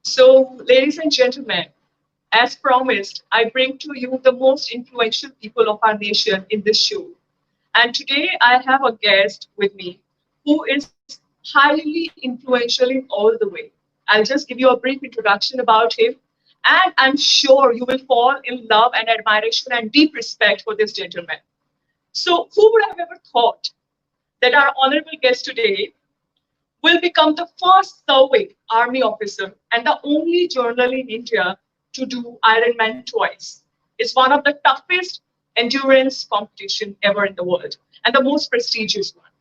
So, ladies and gentlemen, as promised, I bring to you the most influential people of our nation in this show. And today I have a guest with me who is highly influential in all the way. I'll just give you a brief introduction about him, and I'm sure you will fall in love and admiration and deep respect for this gentleman. So, who would have ever thought that our honorable guest today will become the first survey army officer and the only journal in India to do Ironman twice. It's one of the toughest endurance competition ever in the world and the most prestigious one.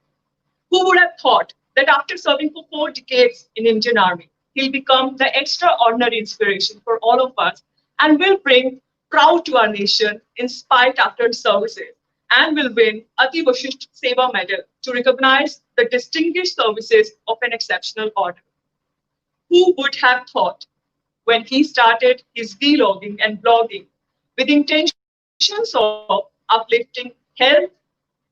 Who would have thought that after serving for 4 decades in Indian Army, he'll become the extraordinary inspiration for all of us and will bring proud to our nation in spite after his services and will win Ati Vashisht Seva Medal to recognize the distinguished services of an exceptional order. Who would have thought when he started his vlogging and blogging with intentions of uplifting health,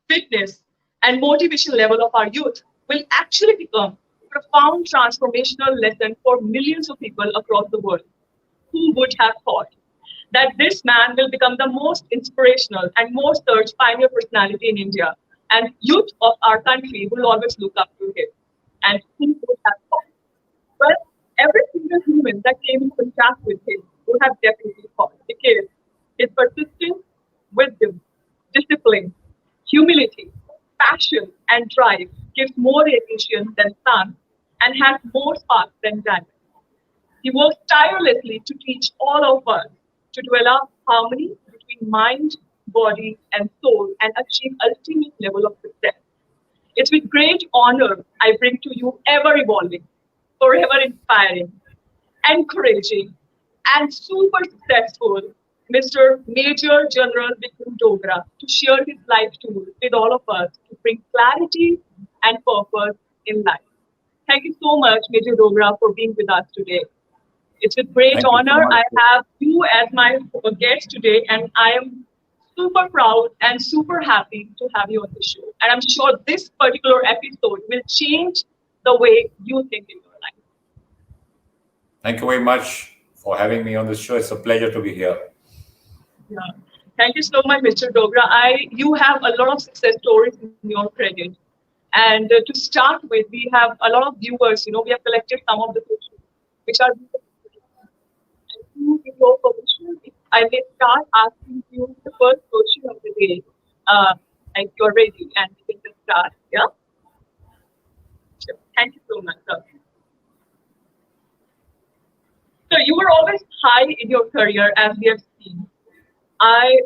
fitness, and motivation level of our youth will actually become profound transformational lesson for millions of people across the world. Who would have thought that this man will become the most inspirational and most searched pioneer personality in India, and youth of our country will always look up to him. And who would have thought? Well, every single human that came in contact with him would have definitely thought because his persistence, wisdom, discipline, humility, passion, and drive gives more radiation than sun and has more sparks than diamond. He works tirelessly to teach all of us to develop harmony between mind, body, and soul and achieve ultimate level of success. It's with great honor I bring to you ever evolving, forever inspiring, encouraging, and super successful Mr. Major General Vikram Dogra to share his life tool with all of us to bring clarity and purpose in life. Thank you so much, Major Dogra, for being with us today. It's with great Thank you so honor much. I have you as my guest today, and I am super proud and super happy to have you on the show. And I'm sure this particular episode will change the way you think in your life. Thank you very much for having me on this show. It's a pleasure to be here. Yeah. Thank you so much, Mr. Dogra. You have a lot of success stories in your credit. And to start with, we have a lot of viewers. We have collected some of the questions, which are and with your permission, if I may start asking you the first question of the day. Uh, like you're ready, and we can just start. Yeah. Sure. Thank you so much, sir. So you were always high in your career, as we have seen.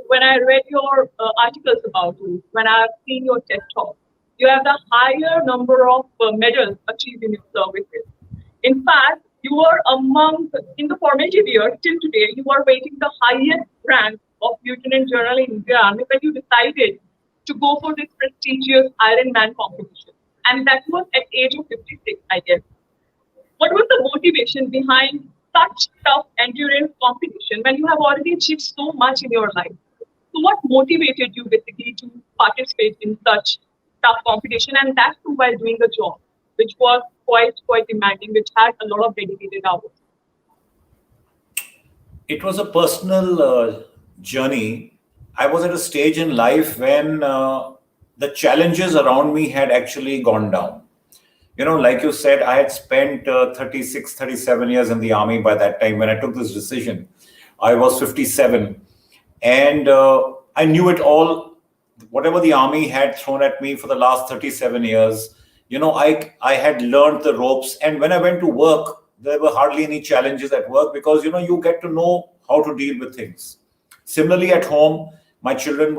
When I read your articles about you, when I've seen your TED talk, you have the higher number of medals achieved in your services. In fact, you were among, in the formative years till today, you are waiting the highest rank of Lieutenant General in India Army when you decided to go for this prestigious Ironman competition. And that was at age of 56, I guess. What was the motivation behind such tough endurance competition when you have already achieved so much in your life? So what motivated you basically to participate in such tough competition, and that too while doing a job, which was quite demanding, which had a lot of dedicated hours? It was a personal journey. I was at a stage in life when the challenges around me had actually gone down. Like you said, I had spent 36, 37 years in the army by that time when I took this decision. I was 57 and I knew it all. Whatever the army had thrown at me for the last 37 years, I had learned the ropes. And when I went to work, there were hardly any challenges at work because, you get to know how to deal with things. Similarly, at home, my children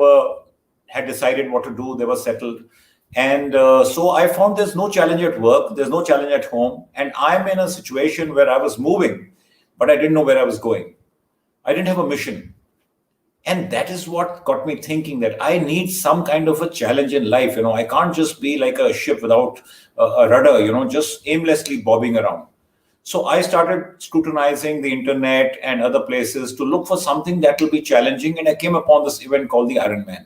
had decided what to do. They were settled. And so I found there's no challenge at work, there's no challenge at home. And I'm in a situation where I was moving, but I didn't know where I was going. I didn't have a mission. And that is what got me thinking that I need some kind of a challenge in life. I can't just be like a ship without a rudder, just aimlessly bobbing around. So I started scrutinizing the internet and other places to look for something that will be challenging. And I came upon this event called the Ironman.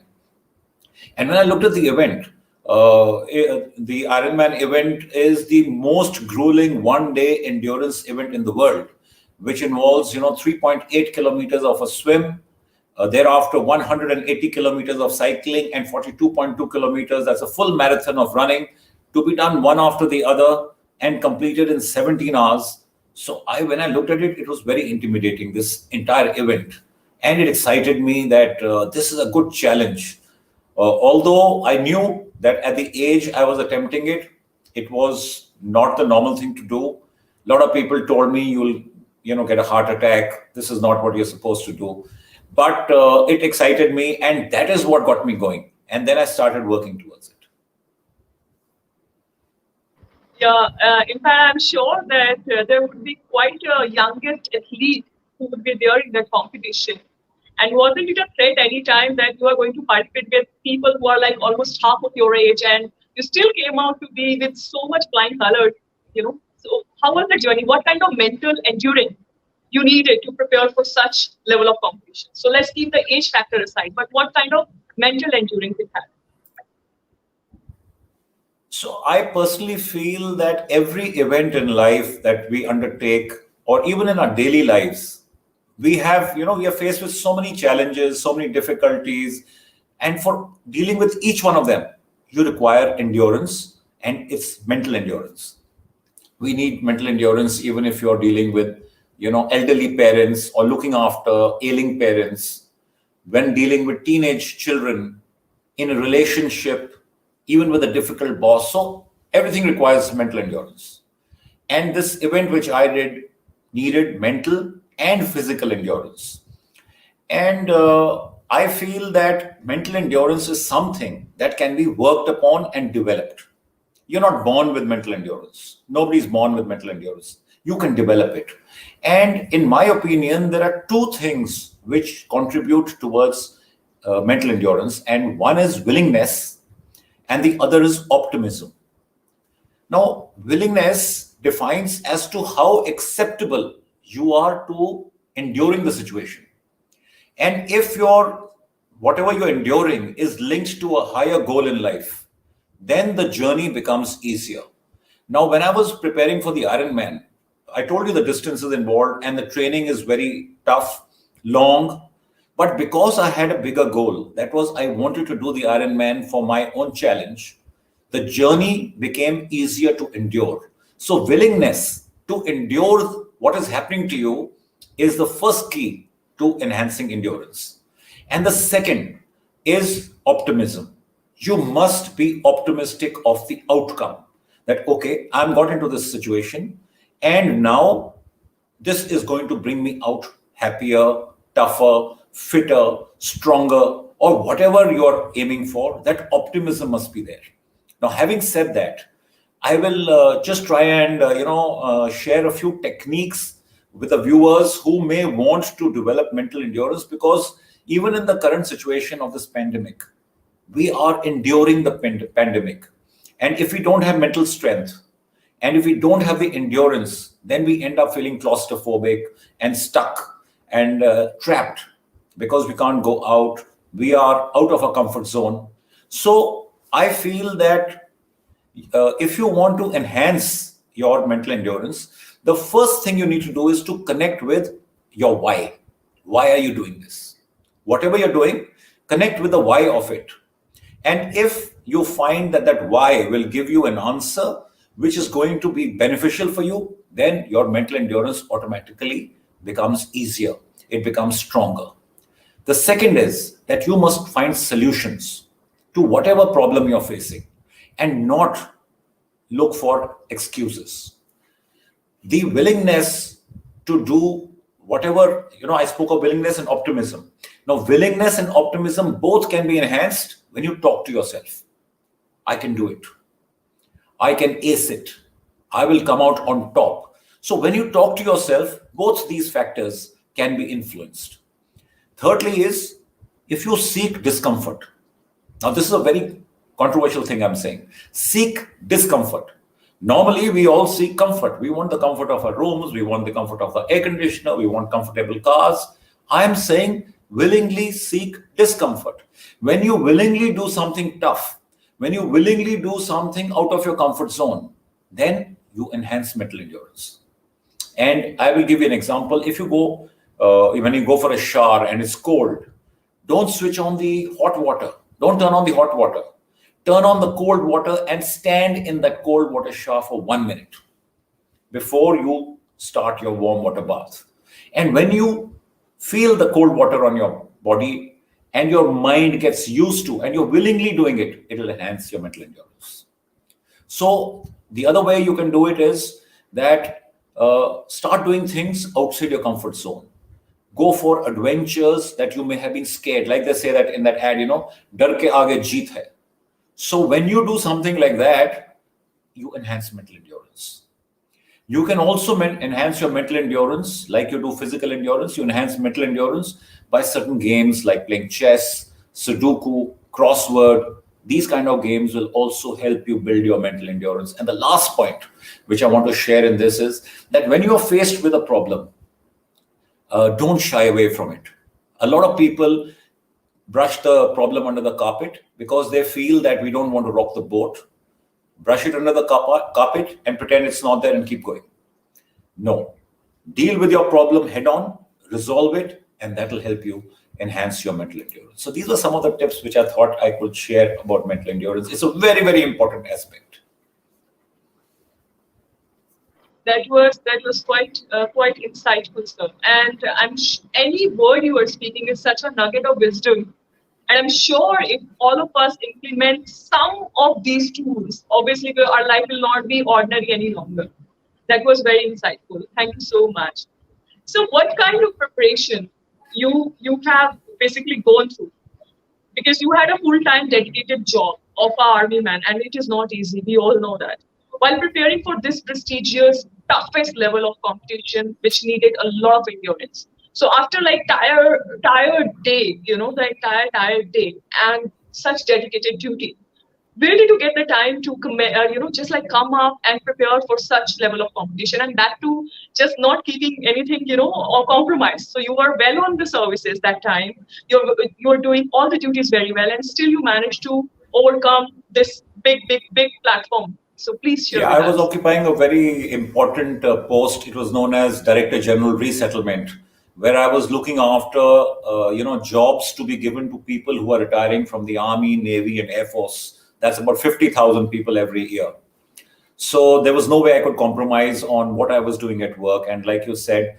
And when I looked at the event, the Ironman event is the most grueling one-day endurance event in the world. which involves 3.8 kilometers of a swim, thereafter 180 kilometers of cycling, and 42.2 kilometers, that's a full marathon of running, to be done one after the other and completed in 17 hours. So when I looked at it, it was very intimidating, this entire event. And it excited me that this is a good challenge. Although I knew that at the age I was attempting it, it was not the normal thing to do. A lot of people told me you'll get a heart attack. This is not what you're supposed to do. But it excited me, and that is what got me going. And then I started working towards it. Yeah, in fact, I'm sure that there would be quite a youngest athlete who would be there in that competition. And wasn't it a threat any time that you are going to participate with people who are like almost half of your age, and you still came out to be with so much flying colors? So how was the journey? What kind of mental endurance you needed to prepare for such level of competition? So let's keep the age factor aside, but what kind of mental endurance it had? So I personally feel that every event in life that we undertake, or even in our daily lives, we are faced with so many challenges, so many difficulties, and for dealing with each one of them, you require endurance, and it's mental endurance. We need mental endurance even if you're dealing with elderly parents or looking after ailing parents, when dealing with teenage children, in a relationship, even with a difficult boss. So everything requires mental endurance. And this event which I did needed mental and physical endurance. And I feel that mental endurance is something that can be worked upon and developed. You're not born with mental endurance. Nobody's born with mental endurance. You can develop it. And in my opinion, there are two things which contribute towards mental endurance. And one is willingness, and the other is optimism. Now, willingness defines as to how acceptable you are to enduring the situation. And if whatever you're enduring is linked to a higher goal in life, then the journey becomes easier. Now, when I was preparing for the Ironman, I told you the distances involved and the training is very tough, long. But because I had a bigger goal, that was I wanted to do the Ironman for my own challenge, the journey became easier to endure. So willingness to endure what is happening to you is the first key to enhancing endurance. And the second is optimism. You must be optimistic of the outcome. That, okay, I'm got into this situation, and now this is going to bring me out happier, tougher, fitter, stronger, or whatever you're aiming for. That optimism must be there. Now, having said that, I will just try and share a few techniques with the viewers who may want to develop mental endurance, because even in the current situation of this pandemic, we are enduring the pandemic. And if we don't have mental strength, and if we don't have the endurance, then we end up feeling claustrophobic and stuck and trapped, because we can't go out. We are out of our comfort zone. So I feel that if you want to enhance your mental endurance, the first thing you need to do is to connect with your why. Why are you doing this? Whatever you're doing, connect with the why of it. And if you find that why will give you an answer which is going to be beneficial for you, then your mental endurance automatically becomes easier. It becomes stronger. The second is that you must find solutions to whatever problem you're facing and not look for excuses. The willingness to do whatever, I spoke of willingness and optimism. Now, willingness and optimism both can be enhanced when you talk to yourself. I can do it. I can ace it. I will come out on top. So when you talk to yourself, both these factors can be influenced. Thirdly is, if you seek discomfort. Now, this is a very controversial thing I'm saying. Seek discomfort. Normally, we all seek comfort. We want the comfort of our rooms. We want the comfort of the air conditioner. We want comfortable cars. I'm saying willingly seek discomfort. When you willingly do something tough, when you willingly do something out of your comfort zone, then you enhance mental endurance. And I will give you an example. If you go, when you go for a shower and it's cold, don't switch on the hot water. Don't turn on the hot water. Turn on the cold water and stand in that cold water shower for 1 minute before you start your warm water bath. And when you feel the cold water on your body and your mind gets used to, and you're willingly doing it, it will enhance your mental endurance. So the other way you can do it is that start doing things outside your comfort zone. Go for adventures that you may have been scared. Like they say that in that ad, dar ke aage jeet hai. So when you do something like that, you enhance mental endurance. You can also enhance your mental endurance like you do physical endurance. You enhance mental endurance by certain games like playing chess, Sudoku, crossword. These kind of games will also help you build your mental endurance. And the last point, which I want to share in this, is that when you are faced with a problem, don't shy away from it. A lot of people brush the problem under the carpet because they feel that we don't want to rock the boat. Brush it under the carpet and pretend it's not there and keep going. No. Deal with your problem head on, resolve it, and that will help you enhance your mental endurance. So these are some of the tips which I thought I could share about mental endurance. It's a very, very important aspect. That was quite insightful, sir. And any word you are speaking is such a nugget of wisdom. And I'm sure if all of us implement some of these tools, obviously our life will not be ordinary any longer. That was very insightful. Thank you so much. So, what kind of preparation you have basically gone through? Because you had a full-time dedicated job of an army man, and it is not easy. We all know that. While preparing for this prestigious, toughest level of competition, which needed a lot of endurance. So after like tired day, the entire tired day and such dedicated duty, where did you get the time to just like come up and prepare for such level of competition, and that too just not keeping anything or compromise? So you were well on the services that time. You're doing all the duties very well, and still you managed to overcome this big platform. So please share Yeah, with I was us. occupying a very important post. It was known as Director General Resettlement, where I was looking after, jobs to be given to people who are retiring from the Army, Navy, and Air Force. That's about 50,000 people every year. So there was no way I could compromise on what I was doing at work. And like you said,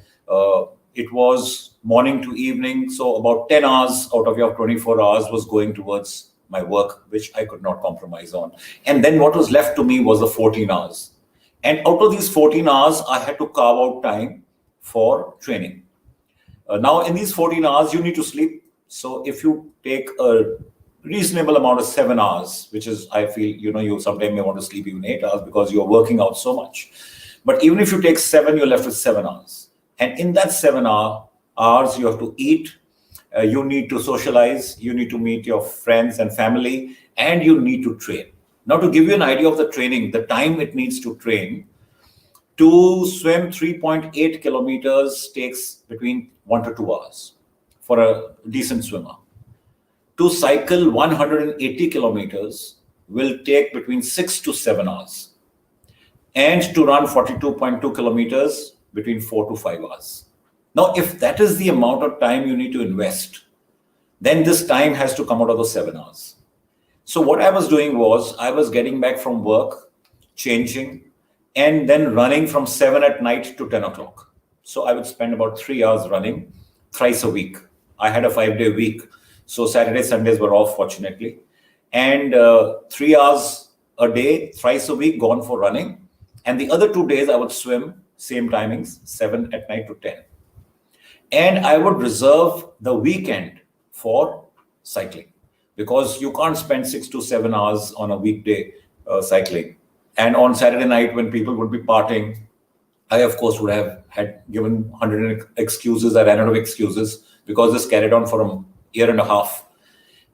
it was morning to evening. So about 10 hours out of your 24 hours was going towards my work, which I could not compromise on. And then what was left to me was the 14 hours. And out of these 14 hours, I had to carve out time for training. Now, in these 14 hours, you need to sleep. So if you take a reasonable amount of 7 hours, which is, I feel, you sometimes may want to sleep even 8 hours because you're working out so much. But even if you take 7, you're left with 7 hours. And in that 7 hours, you have to eat, you need to socialize, you need to meet your friends and family, and you need to train. Now, to give you an idea of the training, the time it needs to train, to swim 3.8 kilometers takes between 1 to 2 hours for a decent swimmer. To cycle 180 kilometers will take between 6 to 7 hours. And to run 42.2 kilometers between 4 to 5 hours. Now, if that is the amount of time you need to invest, then this time has to come out of those 7 hours. So what I was doing was I was getting back from work, changing, and then running from 7 at night to 10 o'clock. So I would spend about 3 hours running thrice a week. I had a 5-day week. So Saturdays, Sundays were off, fortunately. And 3 hours a day, thrice a week gone for running. And the other 2 days I would swim, same timings, 7 at night to 10. And I would reserve the weekend for cycling because you can't spend 6 to 7 hours on a weekday cycling. And on Saturday night when people would be partying, I, of course, would have had given 100 excuses. I ran out of excuses because this carried on for a year and a half.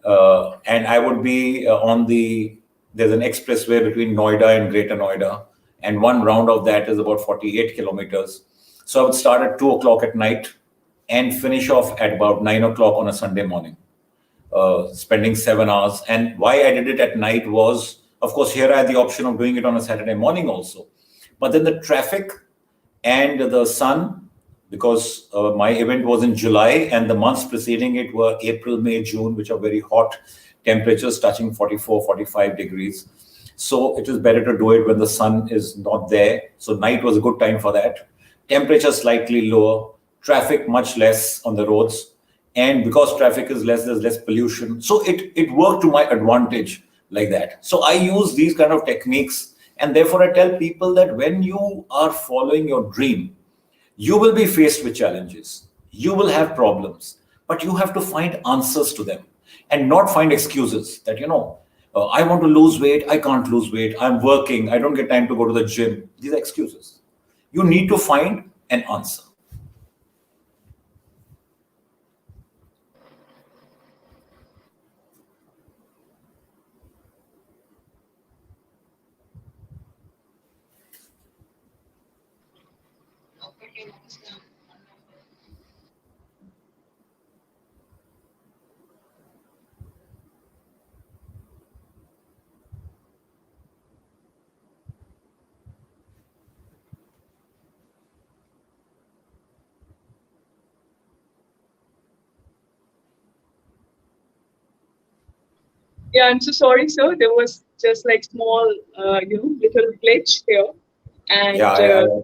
And I would be there's an expressway between Noida and Greater Noida. And one round of that is about 48 kilometers. So I would start at 2 o'clock at night and finish off at about 9 o'clock on a Sunday morning, spending 7 hours. And why I did it at night was, of course, here I had the option of doing it on a Saturday morning also. But then the traffic and the sun, because my event was in July and the months preceding it were April, May, June, which are very hot temperatures touching 44, 45 degrees. So it is better to do it when the sun is not there. So night was a good time for that. Temperature slightly lower, traffic much less on the roads. And because traffic is less, there's less pollution. So it worked to my advantage like that. So I use these kind of techniques. And therefore, I tell people that when you are following your dream, you will be faced with challenges. You will have problems, but you have to find answers to them and not find excuses that, I want to lose weight. I can't lose weight. I'm working. I don't get time to go to the gym. These are excuses. You need to find an answer. Yeah, I'm so sorry, sir. There was just like small, little glitch here. Yeah, And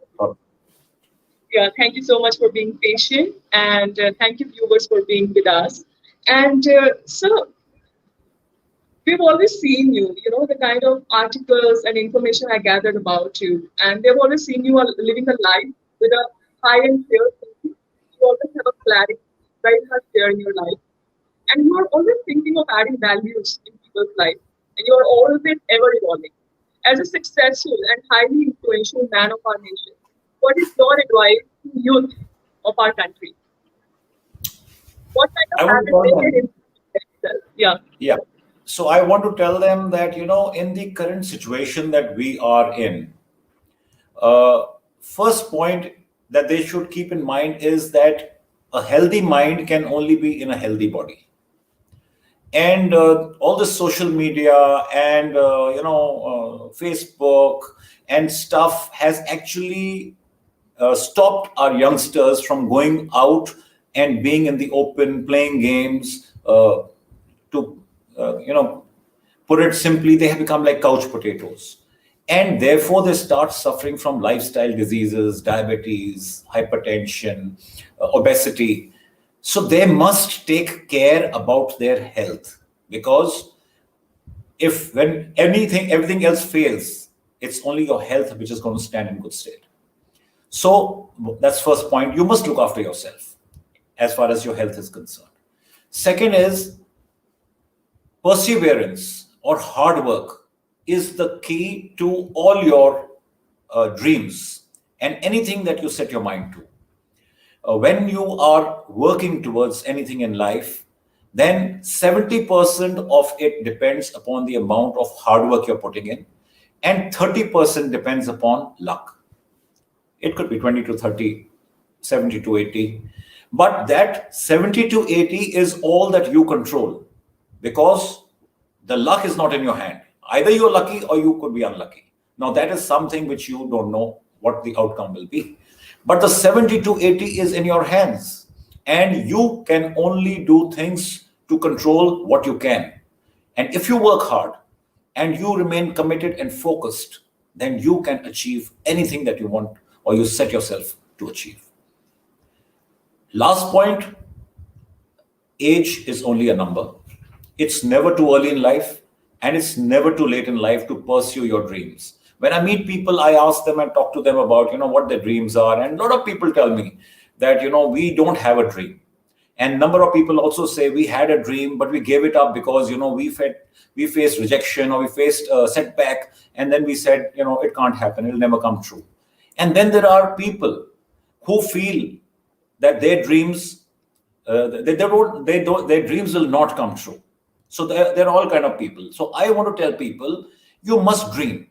yeah, thank you so much for being patient. And thank you, viewers, for being with us. And sir, we've always seen you, the kind of articles and information I gathered about you. And they've always seen you are living a life with a high and clear thinking. You always have a clarity, very much clear in your life. And you are always thinking of adding values in people's life. And you are always ever evolving. As a successful and highly influential man of our nation, what is your advice to youth of our country? What kind of I want to habits tell they can them. improve themselves? Yeah. Yeah. So I want to tell them that, in the current situation that we are in, uh, first point that they should keep in mind is that a healthy mind can only be in a healthy body. And all the social media and Facebook and stuff has actually stopped our youngsters from going out and being in the open, playing games. To put it simply, they have become like couch potatoes, and therefore they start suffering from lifestyle diseases, diabetes, hypertension, obesity. So they must take care about their health, because if when everything else fails, it's only your health which is going to stand in good state. So that's first point. You must look after yourself as far as your health is concerned. Second is perseverance or hard work is the key to all your dreams and anything that you set your mind to. When you are working towards anything in life, then 70% of it depends upon the amount of hard work you're putting in, and 30% depends upon luck. It could be 20 to 30, 70 to 80. But that 70 to 80 is all that you control, because the luck is not in your hand. Either you're lucky or you could be unlucky. Now, that is something which you don't know what the outcome will be. But the 70 to 80 is in your hands. And you can only do things to control what you can. And if you work hard and you remain committed and focused, then you can achieve anything that you want or you set yourself to achieve. Last point, age is only a number. It's never too early in life and it's never too late in life to pursue your dreams. When I meet people, I ask them and talk to them about, what their dreams are. And a lot of people tell me that, we don't have a dream. And number of people also say we had a dream, but we gave it up because, we faced rejection or we faced a setback. And then we said, it can't happen. It'll never come true. And then there are people who feel that their dreams, their dreams will not come true. So they're all kind of people. So I want to tell people, you must dream.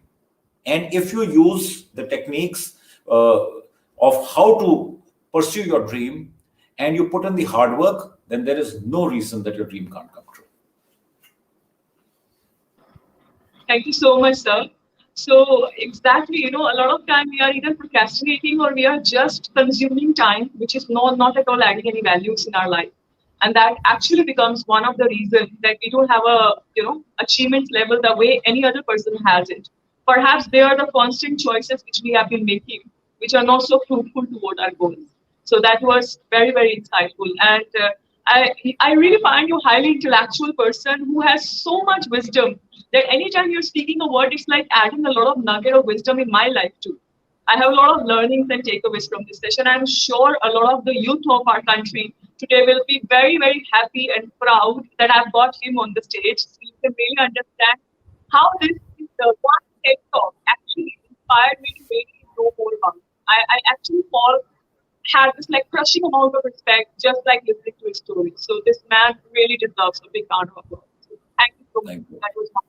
And if you use the techniques of how to pursue your dream and you put in the hard work, then there is no reason that your dream can't come true. Thank you so much, sir. So exactly, a lot of time we are either procrastinating or we are just consuming time, which is not at all adding any values in our life. And that actually becomes one of the reasons that we don't have a, achievement level the way any other person has it. Perhaps they are the constant choices which we have been making, which are not so fruitful toward our goals. So that was very, very insightful. And I really find you a highly intellectual person who has so much wisdom that anytime you're speaking a word, it's like adding a lot of nugget of wisdom in my life too. I have a lot of learnings and takeaways from this session. I'm sure a lot of the youth of our country today will be very, very happy and proud that I've got him on the stage. So you can really understand how this is the one TED talk actually inspired me to really know more about it. I actually had this like crushing amount of respect just like listening to his story. So this man really deserves a big round of applause. So thank you so much. Thank you. That was wonderful.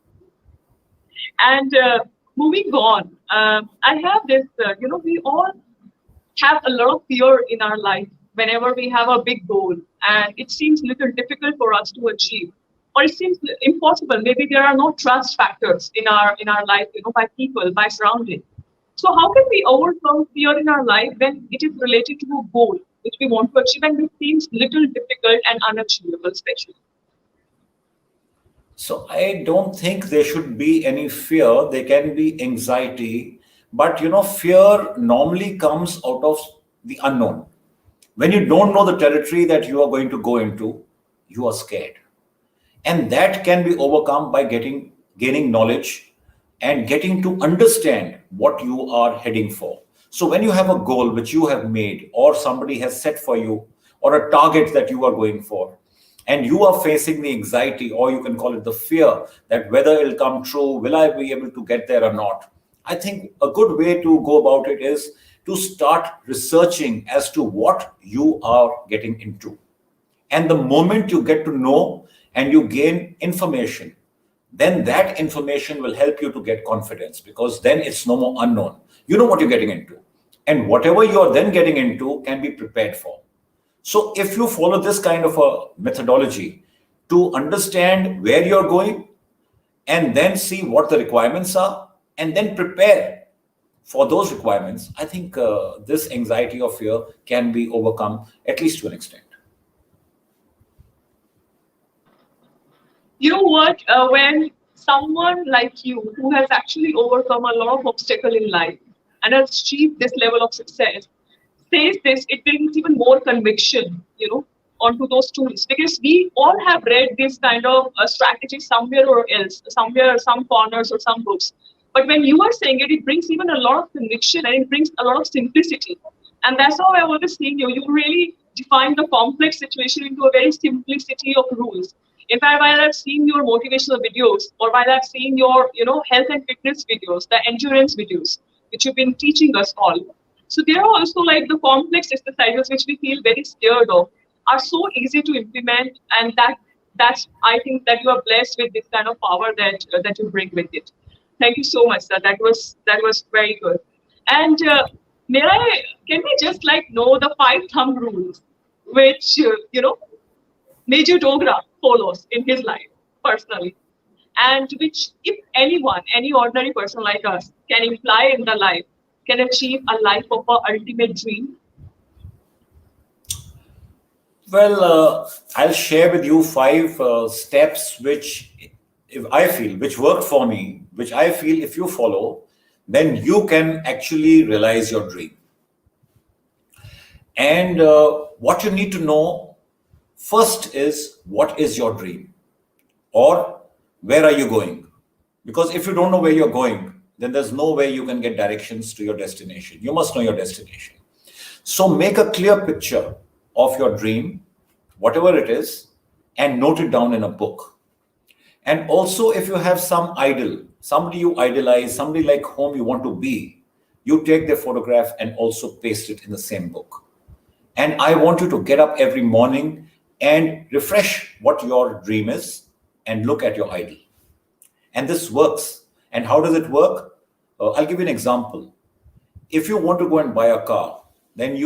And moving on, I have this, we all have a lot of fear in our life whenever we have a big goal and it seems a little difficult for us to achieve or it seems impossible. Maybe there are no trust factors in our life, by people, by surrounding. So how can we overcome fear in our life when it is related to a goal which we want to achieve and it seems little difficult and unachievable, especially? So I don't think there should be any fear. There can be anxiety, but fear normally comes out of the unknown. When you don't know the territory that you are going to go into, you are scared. And that can be overcome by gaining knowledge and getting to understand what you are heading for. So when you have a goal which you have made or somebody has set for you or a target that you are going for, and you are facing the anxiety, or you can call it the fear, that whether it'll come true, will I be able to get there or not? I think a good way to go about it is to start researching as to what you are getting into. And the moment you get to know and you gain information, then that information will help you to get confidence, because then it's no more unknown. You know what you're getting into. And whatever you're then getting into can be prepared for. So if you follow this kind of a methodology to understand where you're going and then see what the requirements are and then prepare for those requirements, I think this anxiety or fear can be overcome, at least to an extent. You know what? When someone like you, who has actually overcome a lot of obstacle in life and has achieved this level of success, says this, it brings even more conviction, onto those tools. Because we all have read this kind of strategy somewhere or else, somewhere, some corners or some books. But when you are saying it, it brings even a lot of conviction and it brings a lot of simplicity. And that's how I've always seen you. You really define the complex situation into a very simplicity of rules. In fact, while I've seen your motivational videos or while I've seen your, health and fitness videos, the endurance videos, which you've been teaching us all. So there are also like the complex exercises which we feel very scared of are so easy to implement, and that's I think that you are blessed with this kind of power that you bring with it. Thank you so much, sir. That was very good. And may I can we just like know the five thumb rules which Major Dogra follows in his life personally, and which, if anyone, any ordinary person like us, can imply in the life, can achieve a life of our ultimate dream. Well, I'll share with you five steps which, if I feel, which worked for me, which I feel if you follow, then you can actually realize your dream. And what you need to know first is, what is your dream? Or where are you going? Because if you don't know where you're going, then there's no way you can get directions to your destination. You must know your destination. So make a clear picture of your dream, whatever it is, and note it down in a book. And also, if you have some idol, somebody you idolize, somebody like whom you want to be, you take their photograph and also paste it in the same book. And I want you to get up every morning and refresh what your dream is and look at your idol. And this works. And how does it work? I'll give you an example. If you want to go and buy a car, then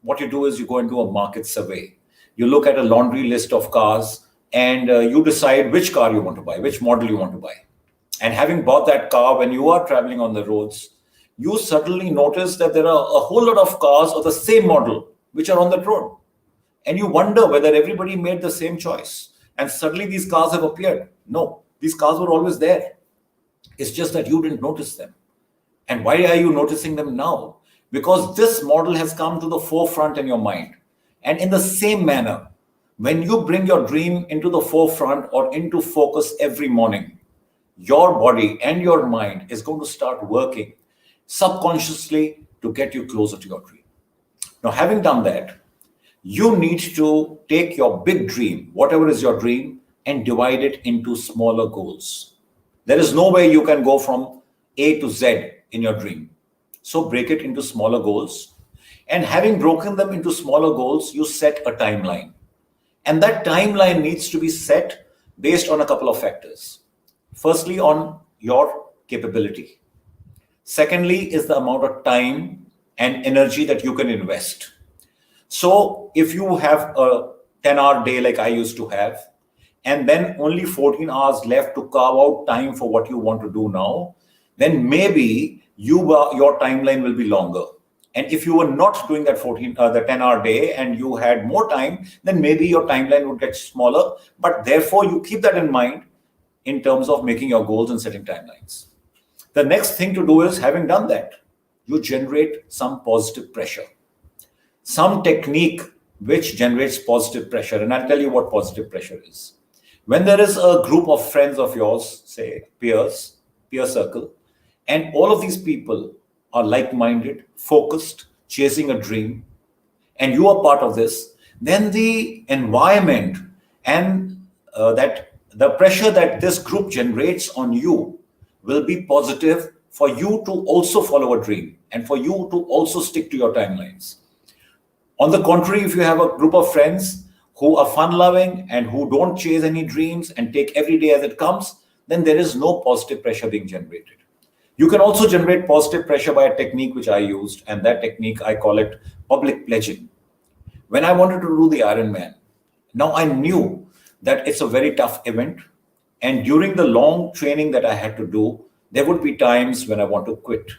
what you do is you go and do a market survey. You look at a laundry list of cars and you decide which car you want to buy, which model you want to buy. And having bought that car, when you are traveling on the roads, you suddenly notice that there are a whole lot of cars of the same model which are on the road. And you wonder whether everybody made the same choice. And suddenly these cars have appeared. No, these cars were always there. It's just that you didn't notice them. And why are you noticing them now? Because this model has come to the forefront in your mind. And in the same manner, when you bring your dream into the forefront or into focus every morning, your body and your mind is going to start working subconsciously to get you closer to your dream. Now, having done that, you need to take your big dream, whatever is your dream, and divide it into smaller goals. There is no way you can go from A to Z in your dream. So break it into smaller goals. And having broken them into smaller goals, you set a timeline. And that timeline needs to be set based on a couple of factors. Firstly, on your capability. Secondly, is the amount of time and energy that you can invest. So if you have a 10-hour day like I used to have, and then only 14 hours left to carve out time for what you want to do now, then maybe your timeline will be longer. And if you were not doing that the 10-hour day and you had more time, then maybe your timeline would get smaller. But therefore, you keep that in mind in terms of making your goals and setting timelines. The next thing to do is, having done that, you generate some positive pressure. Some technique which generates positive pressure. And I'll tell you what positive pressure is. When there is a group of friends of yours, say peers, peer circle, and all of these people are like-minded, focused, chasing a dream, and you are part of this, then the environment and that the pressure that this group generates on you will be positive for you to also follow a dream and for you to also stick to your timelines. On the contrary, if you have a group of friends who are fun-loving and who don't chase any dreams and take every day as it comes, then there is no positive pressure being generated. You can also generate positive pressure by a technique which I used, and that technique, I call it public pledging. When I wanted to do the Ironman, now I knew that it's a very tough event, and during the long training that I had to do, there would be times when I want to quit.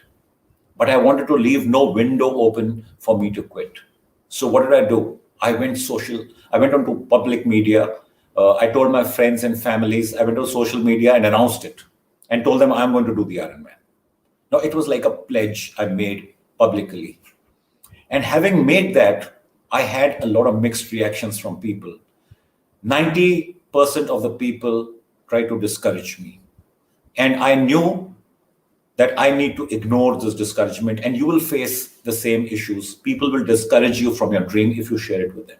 But I wanted to leave no window open for me to quit. So what did I do? I went social. I went onto public media. I told my friends and families. I went to social media and announced it and told them I'm going to do the Ironman. Now, it was like a pledge I made publicly. And having made that, I had a lot of mixed reactions from people. 90% of the people tried to discourage me. And I knew that I need to ignore this discouragement, and you will face the same issues. People will discourage you from your dream if you share it with them.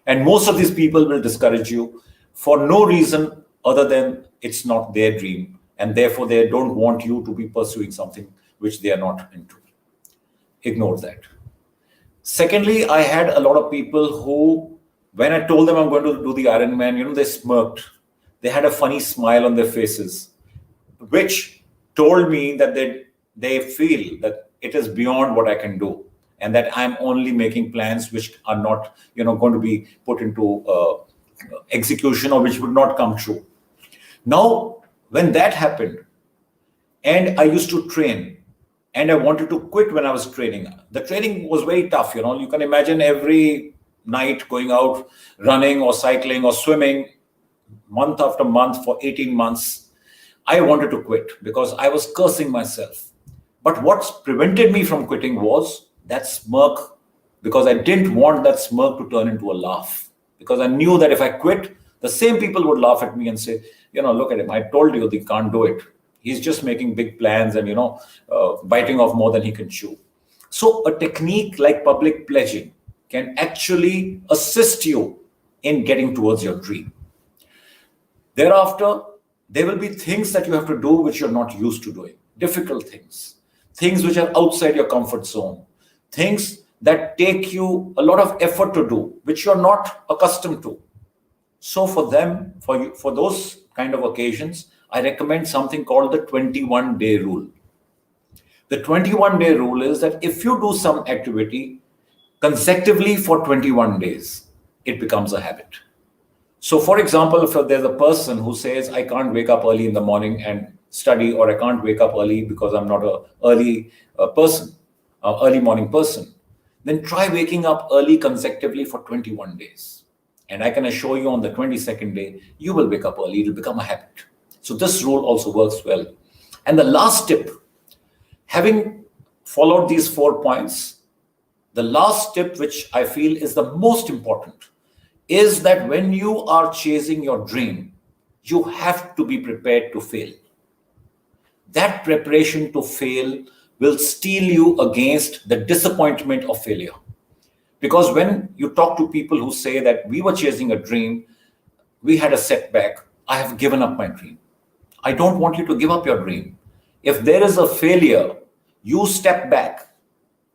And most of these people will discourage you for no reason other than it's not their dream, and therefore they don't want you to be pursuing something which they are not into. Ignore that. Secondly, I had a lot of people who, when I told them I'm going to do the Ironman, they smirked. They had a funny smile on their faces, which told me that they feel that it is beyond what I can do, and that I'm only making plans which are not, going to be put into execution, or which would not come true. Now, when that happened, and I used to train, and I wanted to quit when I was training. The training was very tough. You can imagine every night going out, running or cycling or swimming, month after month for 18 months. I wanted to quit because I was cursing myself. But what prevented me from quitting was that smirk, because I didn't want that smirk to turn into a laugh. Because I knew that if I quit, the same people would laugh at me and say, look at him. I told you they can't do it. He's just making big plans and, biting off more than he can chew. So a technique like public pledging can actually assist you in getting towards your dream. Thereafter, there will be things that you have to do which you're not used to doing, difficult things which are outside your comfort zone, things that take you a lot of effort to do, which you're not accustomed to. So for those kind of occasions, I recommend something called the 21-day rule. The 21-day rule is that if you do some activity consecutively for 21 days, it becomes a habit. So, for example, if there's a person who says, I can't wake up early in the morning and study, or I can't wake up early because I'm not a early person, early morning person, then try waking up early consecutively for 21 days. And I can assure you on the 22nd day, you will wake up early. It will become a habit. So this rule also works well. And the last tip, having followed these 4 points, the last tip, which I feel is the most important, is that when you are chasing your dream, you have to be prepared to fail. That preparation to fail will steel you against the disappointment of failure. Because when you talk to people who say that we were chasing a dream, we had a setback, I have given up my dream. I don't want you to give up your dream. If there is a failure, you step back,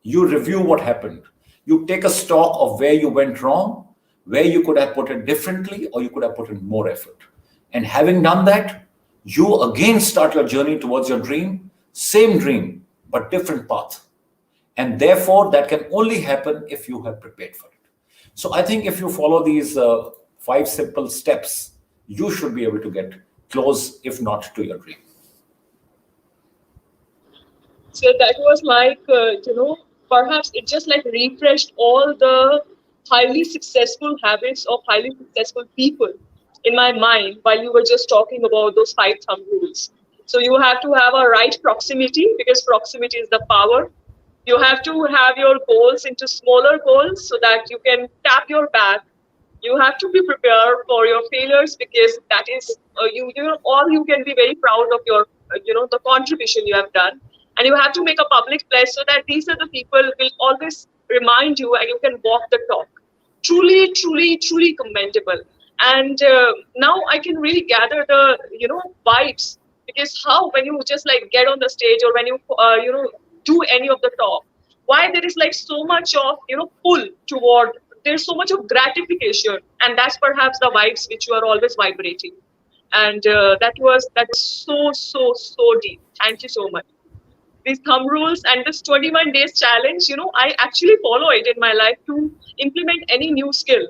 you review what happened, you take a stock of where you went wrong, where you could have put it differently, or you could have put in more effort. And having done that, you again start your journey towards your dream, same dream, but different path. And therefore, that can only happen if you have prepared for it. So I think if you follow these 5 simple steps, you should be able to get close, if not to your dream. So that was like, perhaps it just like refreshed all the highly successful habits of highly successful people in my mind while you were just talking about those 5 thumb rules. So you have to have a right proximity because proximity is the power. You have to have your goals into smaller goals so that you can tap your back. You have to be prepared for your failures because that is all you can be very proud of your the contribution you have done, and you have to make a public pledge so that these are the people will always remind you and you can walk the talk. Truly, truly, truly commendable. And now I can really gather the vibes because how when you just like get on the stage or when you do any of the talk, why there is like so much of pull toward, there's so much of gratification, and that's perhaps the vibes which you are always vibrating. And that was so deep. Thank you so much. These thumb rules and this 21 days challenge, I actually follow it in my life to implement any new skill,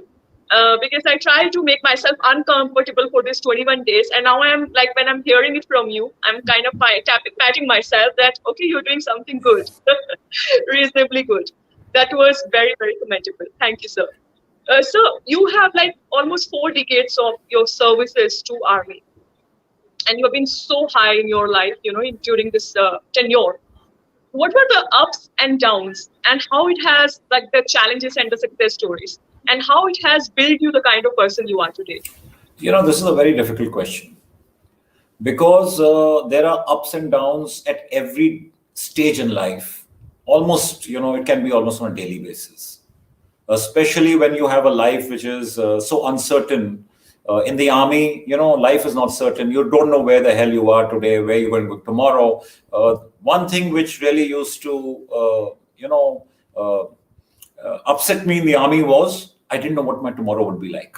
because I try to make myself uncomfortable for this 21 days. And now I'm like, when I'm hearing it from you, I'm kind of patting myself that, okay, you're doing something good, reasonably good. That was very, very commendable. Thank you, sir. So you have like almost 4 decades of your services to Army, and you have been so high in your life, during this tenure. What were the ups and downs, and how it has like the challenges and the success stories, and how it has built you the kind of person you are today? This is a very difficult question because there are ups and downs at every stage in life. Almost, it can be almost on a daily basis, especially when you have a life which is so uncertain. In the army, life is not certain. You don't know where the hell you are today, where you're going to go tomorrow. One thing which really used to, upset me in the army was I didn't know what my tomorrow would be like.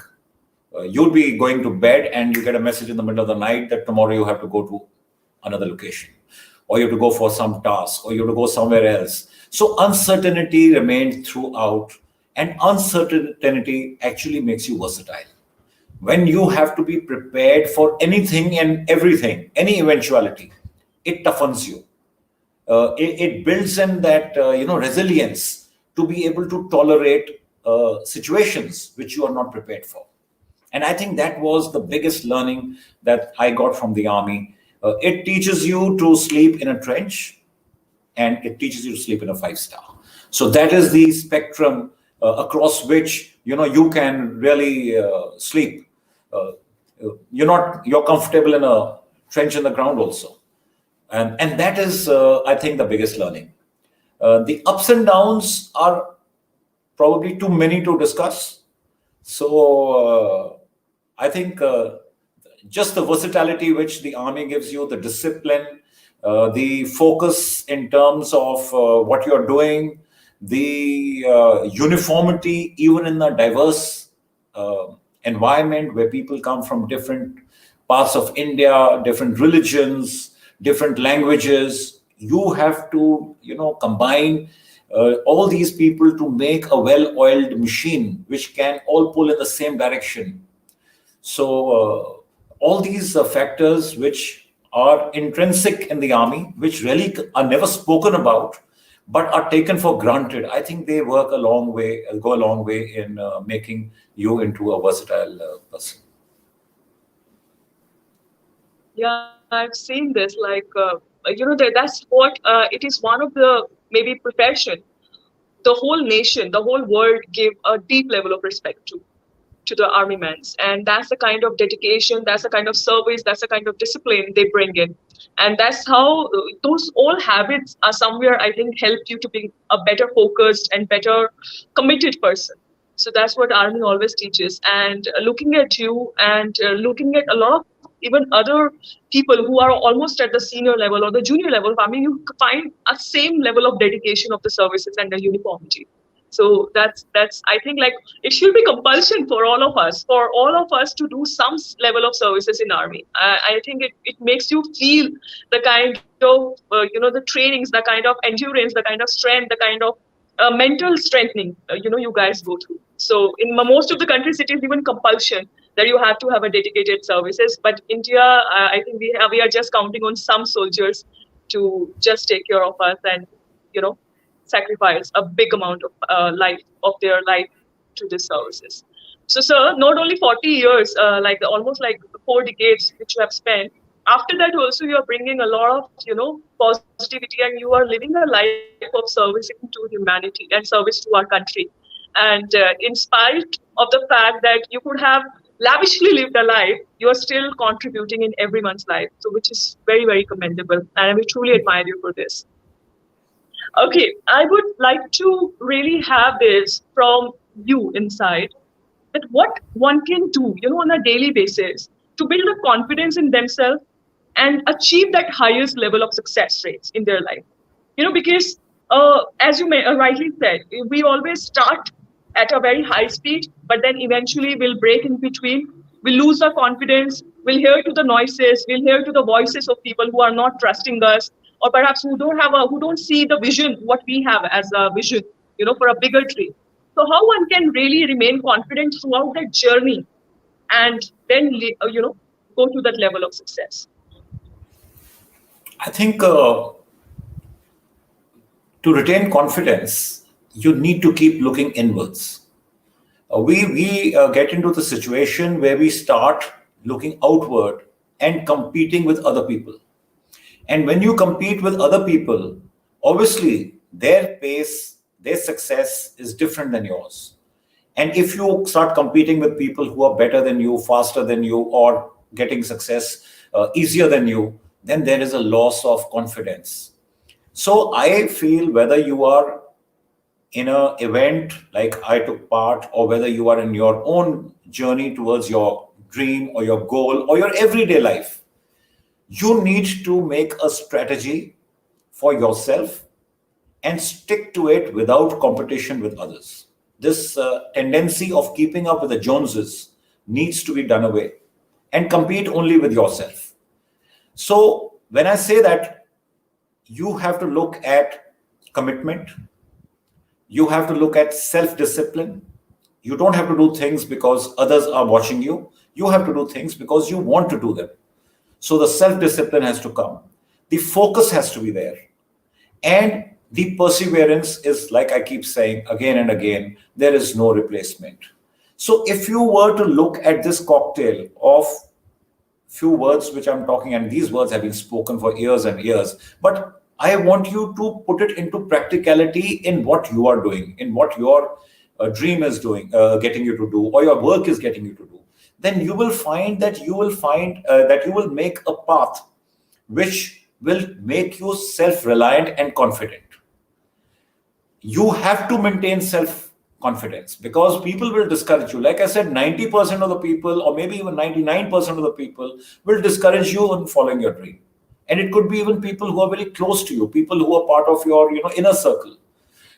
You'd be going to bed and you get a message in the middle of the night that tomorrow you have to go to another location, or you have to go for some task, or you have to go somewhere else. So uncertainty remained throughout, and uncertainty actually makes you versatile. When you have to be prepared for anything and everything, any eventuality, it toughens you. It builds in that resilience to be able to tolerate situations which you are not prepared for. And I think that was the biggest learning that I got from the army. It teaches you to sleep in a trench, and it teaches you to sleep in a 5-star. So that is the spectrum across which you can really sleep. You're comfortable in a trench in the ground also, and that is I think the biggest learning. The ups and downs are probably too many to discuss. So I think just the versatility which the army gives you, the discipline, the focus in terms of what you're doing, the uniformity even in a diverse environment where people come from different parts of India, different religions, different languages. You have to, combine all these people to make a well-oiled machine which can all pull in the same direction. So all these factors which are intrinsic in the army, which really are never spoken about, but are taken for granted. I think they work a long way, go a long way in making you into a versatile person. Yeah, I've seen this. That's what it is. One of the maybe profession the whole nation, the whole world give a deep level of respect to the army men's, and that's the kind of dedication, that's the kind of service, that's the kind of discipline they bring in, and that's how those all habits are somewhere I think help you to be a better focused and better committed person. So that's what army always teaches. And looking at you and looking at a lot of even other people who are almost at the senior level or the junior level, I mean, you find a same level of dedication of the services and the uniformity. So that's I think like it should be compulsion for all of us to do some level of services in army. I think it makes you feel the kind of the trainings, the kind of endurance, the kind of strength, the kind of mental strengthening you guys go through. So in most of the countries it is even compulsion that you have to have a dedicated services, but India, I think we are just counting on some soldiers to just take care of us and you know sacrifice a big amount of life of their life to these services. So, sir, not only 40 years, almost like 4 decades which you have spent. After that, also you are bringing a lot of positivity, and you are living a life of servicing to humanity and service to our country. And in spite of the fact that you could have lavishly lived a life, you are still contributing in everyone's life. So, which is very, very commendable, and we truly admire you for this. Okay, I would like to really have this from you inside that what one can do, on a daily basis to build a confidence in themselves and achieve that highest level of success rates in their life. Because as you rightly said, we always start at a very high speed, but then eventually we'll break in between. We lose our confidence. We'll hear to the noises. We'll hear to the voices of people who are not trusting us, or perhaps who don't see the vision what we have as a vision, for a bigger dream. So how one can really remain confident throughout that journey, and then go to that level of success. I think to retain confidence, you need to keep looking inwards. We get into the situation where we start looking outward and competing with other people. And when you compete with other people, obviously their pace, their success is different than yours. And if you start competing with people who are better than you, faster than you, or getting success easier than you, then there is a loss of confidence. So I feel whether you are in an event like I took part, or whether you are in your own journey towards your dream or your goal or your everyday life, you need to make a strategy for yourself and stick to it without competition with others. This tendency of keeping up with the Joneses needs to be done away, and compete only with yourself. So when I say that, you have to look at commitment, you have to look at self-discipline. You don't have to do things because others are watching you. You have to do things because you want to do them. So the self-discipline has to come. The focus has to be there. And the perseverance is, like I keep saying again and again, there is no replacement. So if you were to look at this cocktail of few words which I'm talking, and these words have been spoken for years and years, but I want you to put it into practicality in what you are doing, in what your dream is doing, getting you to do, or your work is getting you to do. Then you will find that you will make a path which will make you self-reliant and confident. You have to maintain self-confidence, because people will discourage you. Like I said, 90% of the people, or maybe even 99% of the people, will discourage you in following your dream. And it could be even people who are very close to you, people who are part of your inner circle.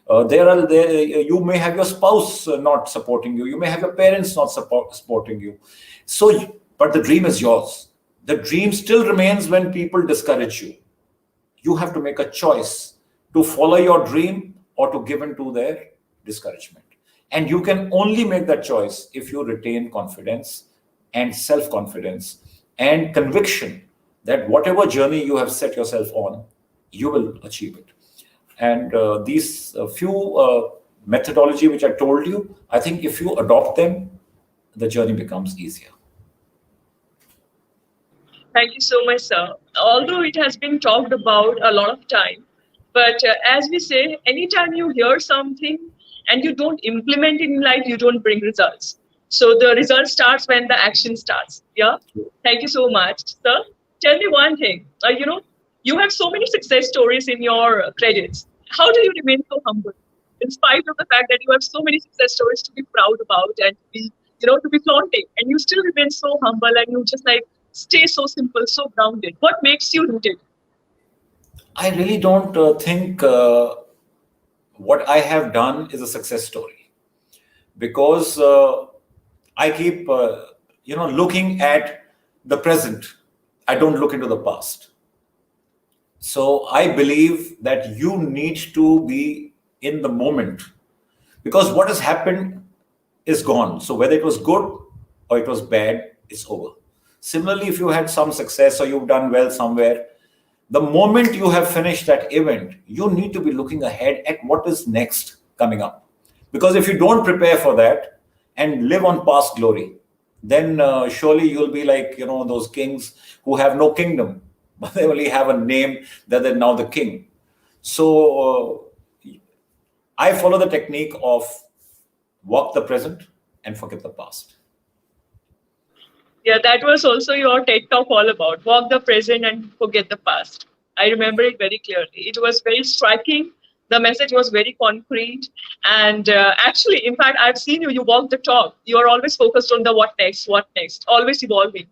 You may have your spouse not supporting you. You may have your parents not supporting you. But the dream is yours. The dream still remains when people discourage you. You have to make a choice to follow your dream or to give in to their discouragement. And you can only make that choice if you retain confidence and self-confidence and conviction that whatever journey you have set yourself on, you will achieve it. And these few methodology which I told you, I think if you adopt them, the journey becomes easier. Thank you so much, sir. Although it has been talked about a lot of time, but as we say, anytime you hear something and you don't implement it in life, you don't bring results. So the result starts when the action starts. Yeah. Thank you so much, sir. Tell me one thing. You have so many success stories in your credits. How do you remain so humble, in spite of the fact that you have so many success stories to be proud about and to be flaunting, and you still remain so humble and you just like stay so simple, so grounded? What makes you rooted? I really don't think what I have done is a success story, because I keep, looking at the present. I don't look into the past. So I believe that you need to be in the moment, because what has happened is gone. So whether it was good or it was bad, it's over. Similarly, if you had some success or you've done well somewhere, the moment you have finished that event, you need to be looking ahead at what is next coming up. Because if you don't prepare for that and live on past glory, then surely you'll be like, those kings who have no kingdom, but they only have a name that they're now the king. So I follow the technique of walk the present and forget the past. Yeah, that was also your TED talk all about walk the present and forget the past. I remember it very clearly. It was very striking. The message was very concrete. And actually, in fact, I've seen you, you walk the talk. You are always focused on the what next, always evolving.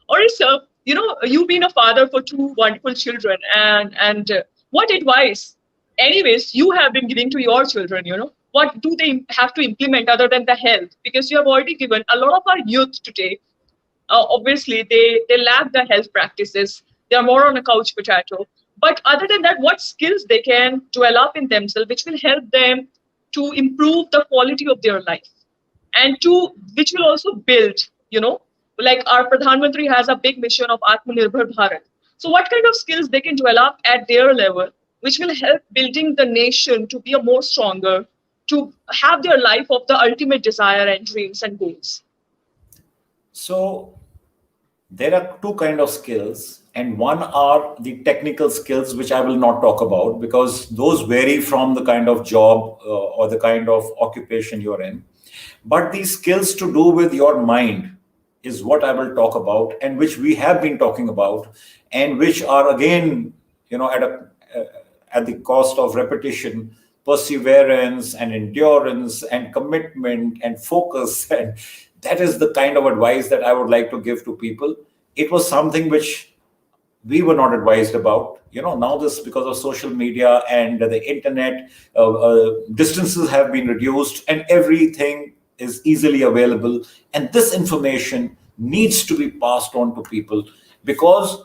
Or is, you've been a father for two wonderful children. And what advice, anyways, you have been giving to your children, what do they have to implement other than the health? Because you have already given a lot of our youth today, obviously they lack the health practices. They are more on a couch potato. But other than that, what skills they can develop in themselves which will help them to improve the quality of their life, and to which will also build, like our Pradhan Mantri has a big mission of Atmanirbhar Bharat. So what kind of skills they can develop at their level which will help building the nation to be a more stronger, to have their life of the ultimate desire and dreams and goals? So there are two kind of skills, and one are the technical skills, which I will not talk about because those vary from the kind of job or the kind of occupation you're in. But these skills to do with your mind is what I will talk about, and which we have been talking about, and which are again, at the cost of repetition, perseverance and endurance and commitment and focus. And that is the kind of advice that I would like to give to people. It was something which we were not advised about. Now this, because of social media and the internet, distances have been reduced and everything is easily available. And this information needs to be passed on to people, because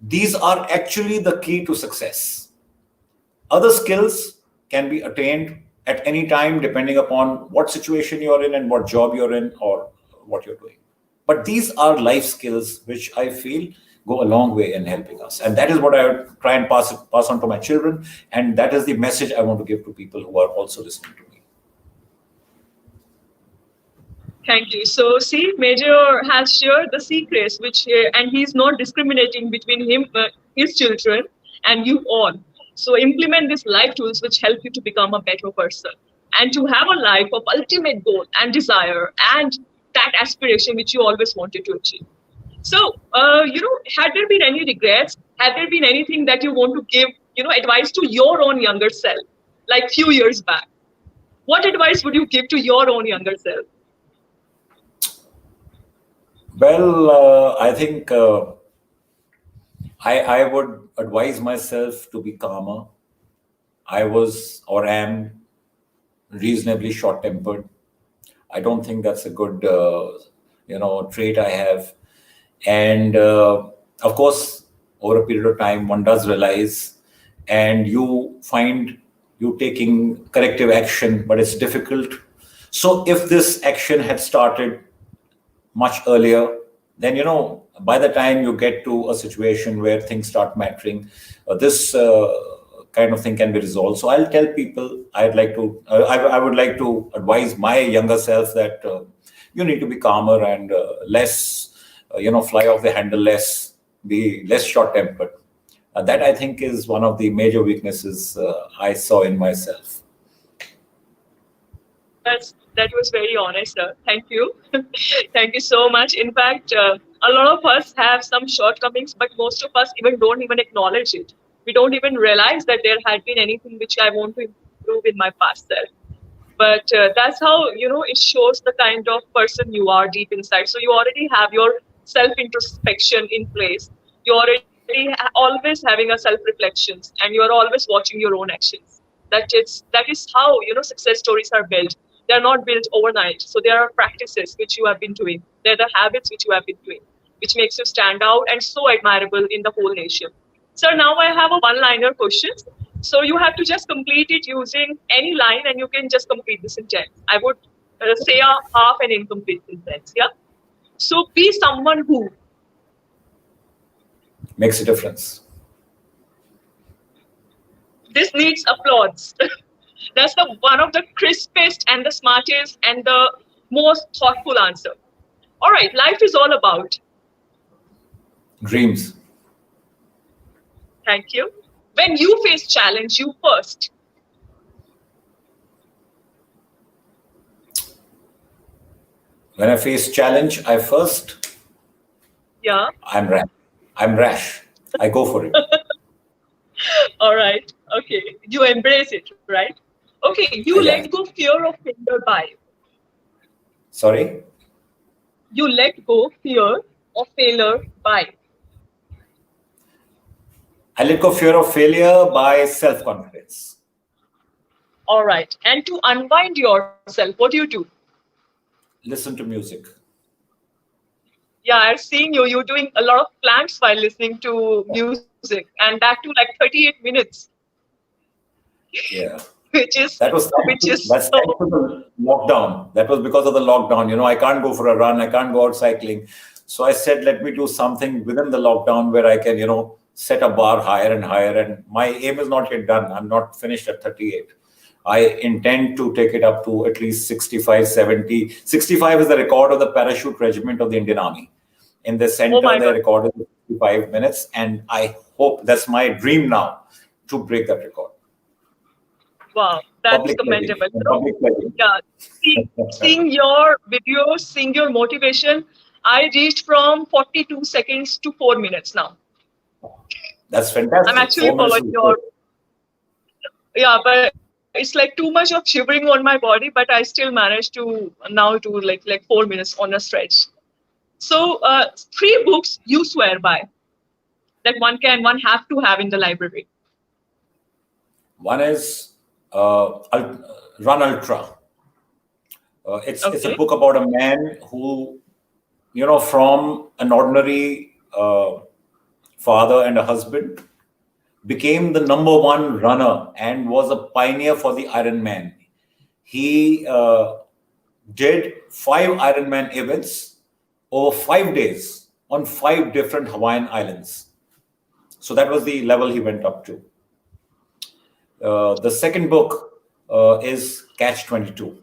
these are actually the key to success. Other skills can be attained at any time, depending upon what situation you're in and what job you're in or what you're doing. But these are life skills which I feel go a long way in helping us. And that is what I try and pass on to my children. And that is the message I want to give to people who are also listening to me. Thank you. So, see, Major has shared the secrets, and he's not discriminating between his children, and you all. So, implement these life tools which help you to become a better person and to have a life of ultimate goal and desire and that aspiration which you always wanted to achieve. So, had there been any regrets? Had there been anything that you want to give, advice to your own younger self, like few years back? What advice would you give to your own younger self? Well, I think I would advise myself to be calmer. I was or am reasonably short-tempered. I don't think that's a good, trait I have. And of course, over a period of time, one does realize, and you find you taking corrective action, but it's difficult. So if this action had started much earlier, then by the time you get to a situation where things start mattering, this kind of thing can be resolved. So I'll tell people, I would like to advise my younger self that you need to be calmer and less, fly off the handle, less, be less short tempered. That I think is one of the major weaknesses I saw in myself. That was very honest, sir. Thank you. Thank you so much. In fact, a lot of us have some shortcomings, but most of us even don't even acknowledge it. We don't even realize that there had been anything which I want to improve in my past self. But that's how it shows the kind of person you are deep inside. So you already have your self introspection in place. You already always having a self reflections, and you are always watching your own actions. That is how success stories are built. They are not built overnight. So there are practices which you have been doing. There are the habits which you have been doing, which makes you stand out and so admirable in the whole nation. So now I have a one-liner question. So you have to just complete it using any line, and you can just complete the sentence. I would say a half an incomplete sentence. Yeah. So be someone who. Makes a difference. This needs applause. That's the one of the crispest and the smartest and the most thoughtful answer. All right, life is all about. Dreams. Thank you. When you face challenge, you first. When I face challenge, I first. Yeah. I'm rash. I'm rash. I go for it. All right. Okay. You embrace it, right? Okay. You let Yeah. go fear of failure by. Sorry. You let go fear of failure by. I let go fear of failure by self-confidence. All right. And to unwind yourself, what do? Listen to music. Yeah, I've seen you. You're doing a lot of planks while listening to music, and that too like 38 minutes, Yeah. which is That was which thanks to, is that's so. thanks to the lockdown. That was because of the lockdown. I can't go for a run. I can't go out cycling. So I said, let me do something within the lockdown where I can, set a bar higher and higher. And my aim is not yet done. I'm not finished at 38. I intend to take it up to at least 65, 70. 65 is the record of the parachute regiment of the Indian Army. In the Oh center, my they God! recorded 65 minutes. And I hope that's my dream now to break that record. Wow, that's Public pledging. commendable. Public pledging. Yeah, seeing your videos, seeing your motivation, I reached from 42 seconds to 4 minutes now. That's I'm fantastic. actually 4 minutes following is good. your. Yeah, but it's like too much of shivering on my body, but I still managed to now do like 4 minutes on a stretch. So, three books you swear by that one have to have in the library. One is Run Ultra. It's a Okay. book about a man who, from an ordinary father and a husband, became the number one runner and was a pioneer for the Ironman. He did 5 Ironman events over 5 days on 5 different Hawaiian islands. So that was the level he went up to. The second book is Catch 22.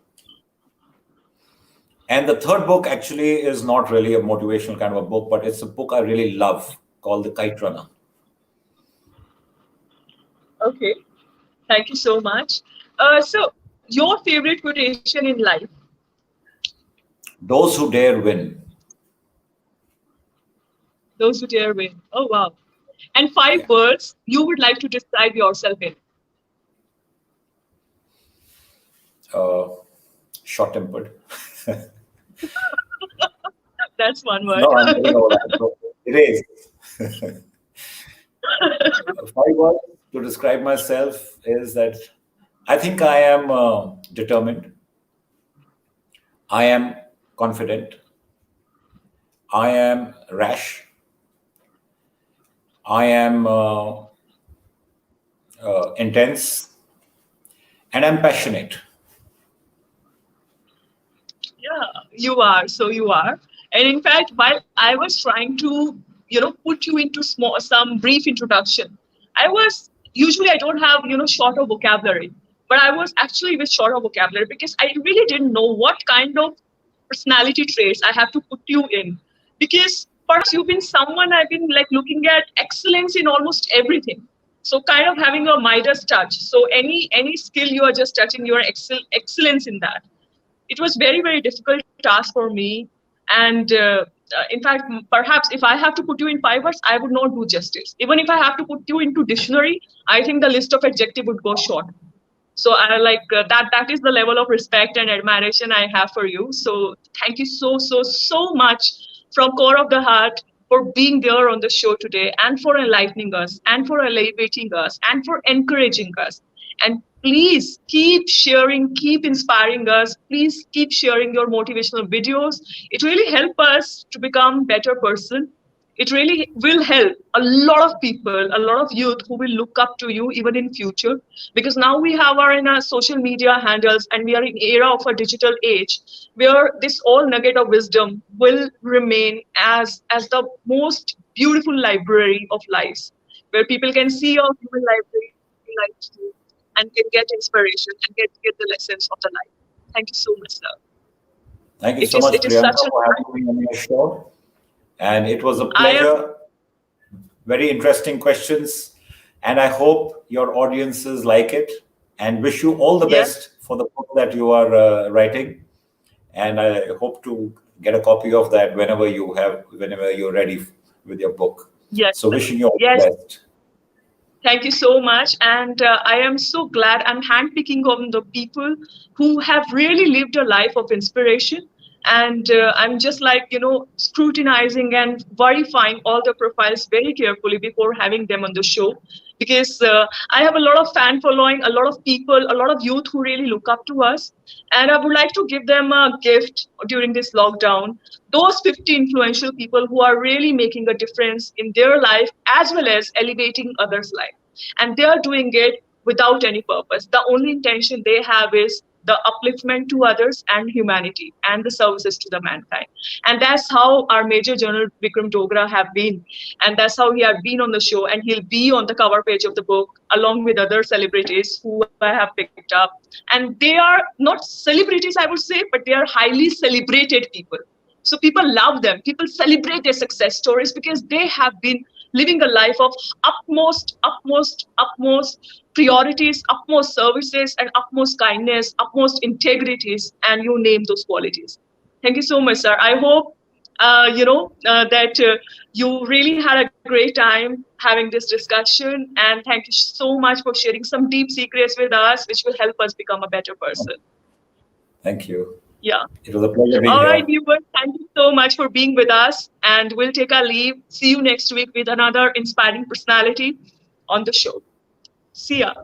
And the third book actually is not really a motivational kind of a book, but it's a book I really love called The Kite Runner. Okay. Thank you so much. So, your favorite quotation in life? Those who dare win. Those who dare win. Oh, wow. And five Yeah. words you would like to describe yourself in. Uh, Short tempered. That's one word. No, I'm getting over that. So it is. 5 words to describe myself is that I think I am determined. I am confident. I am rash. I am intense. And I'm passionate. Yeah, you are. So you are. And in fact, while I was trying to, put you into some brief introduction, I was usually, I don't have, shorter vocabulary, but I was actually with shorter vocabulary because I really didn't know what kind of personality traits I have to put you in. Because perhaps you've been someone I've been like looking at excellence in almost everything. So kind of having a Midas touch. So any skill you are just touching, you are excellence in that. It was very very difficult task for me, and in fact, perhaps if I have to put you in 5 words, I would not do justice. Even if I have to put you into dictionary, I think the list of adjective would go short. So I like that is the level of respect and admiration I have for you. So thank you so much from core of the heart for being there on the show today, and for enlightening us, and for elevating us, and for encouraging us. And please keep sharing, keep inspiring us. Please keep sharing your motivational videos. It really helps us to become better person. It really will help a lot of people, a lot of youth who will look up to you even in future, because now we have our in our social media handles, and we are in era of a digital age where this all nugget of wisdom will remain as the most beautiful library of lives, where people can see your human library like you, and can get inspiration and get the lessons of the life. Thank you so much, sir. Thank you it so is much, it is such Priyanka, a for having me on your show. And it was a I am pleasure. Very interesting questions. And I hope your audiences like it, and wish you all the yes, best for the book that you are writing. And I hope to get a copy of that whenever you're ready with your book. yes, So sir. wishing you all Yes. the best. Thank you so much. And I am so glad I'm handpicking on the people who have really lived a life of inspiration. And I'm just like, scrutinizing and verifying all the profiles very carefully before having them on the show. Because I have a lot of fan following, a lot of people, a lot of youth who really look up to us. And I would like to give them a gift during this lockdown. Those 50 influential people who are really making a difference in their life as well as elevating others' life. And they are doing it without any purpose. The only intention they have is the upliftment to others and humanity and the services to the mankind. And that's how our Major General Vikram Dogra have been. And that's how he has been on the show, and he'll be on the cover page of the book along with other celebrities who I have picked up. And they are not celebrities, I would say, but they are highly celebrated people. So people love them. People celebrate their success stories because they have been living a life of utmost priorities, utmost services, and utmost kindness, utmost integrities, and you name those qualities. Thank you so much, sir. I hope that you really had a great time having this discussion, and thank you so much for sharing some deep secrets with us, which will help us become a better person. Thank you. Yeah. It was a pleasure being All right, here. viewers, thank you so much for being with us. And we'll take our leave. See you next week with another inspiring personality on the show. See ya.